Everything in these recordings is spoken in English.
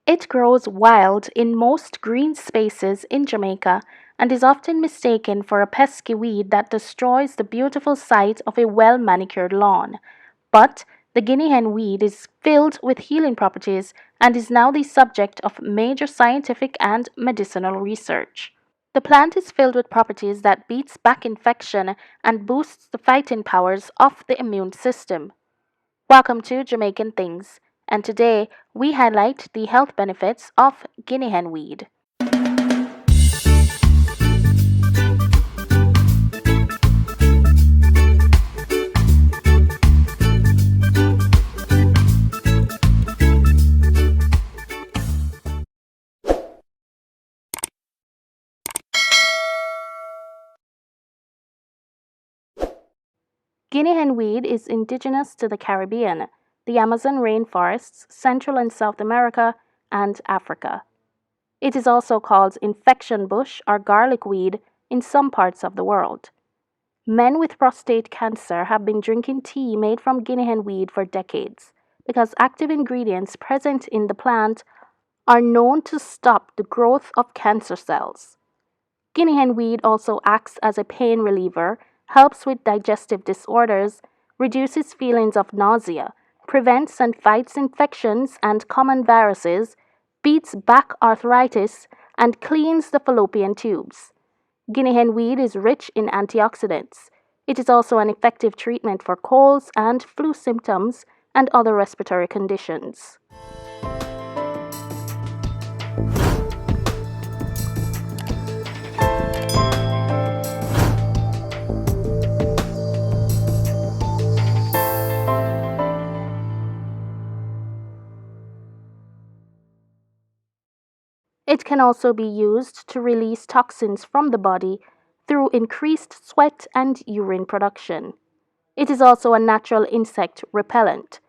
It grows wild in most green spaces in Jamaica and is often mistaken for a pesky weed that destroys the beautiful sight of a well manicured lawn. But the Guinea hen weed is filled with healing properties and is now the subject of major scientific and medicinal research. The plant is filled with properties that beats back infection and boosts the fighting powers of the immune system. Welcome to Jamaican Things, and today we highlight the health benefits of Guinea hen weed. Guinea hen weed is indigenous to the Caribbean, the Amazon rainforests, Central and South America, and Africa. It is also called infection bush or garlic weed in some parts of the world. Men with prostate cancer have been drinking tea made from Guinea hen weed for decades because active ingredients present in the plant are known to stop the growth of cancer cells. Guinea hen weed also acts as a pain reliever, helps with digestive disorders, reduces feelings of nausea, prevents and fights infections and common viruses, beats back arthritis, and cleans the fallopian tubes. Guinea hen weed is rich in antioxidants. It is also an effective treatment for colds and flu symptoms and other respiratory conditions. It can also be used to release toxins from the body through increased sweat and urine production. It is also a natural insect repellent.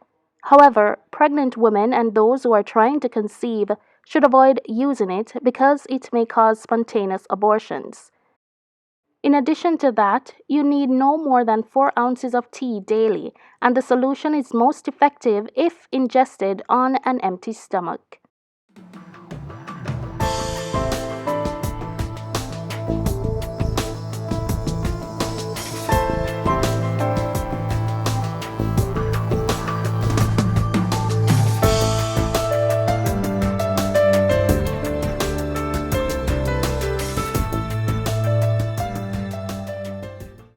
However, pregnant women and those who are trying to conceive should avoid using it because it may cause spontaneous abortions. In addition to that, you need no more than 4 ounces of tea daily, and the solution is most effective if ingested on an empty stomach.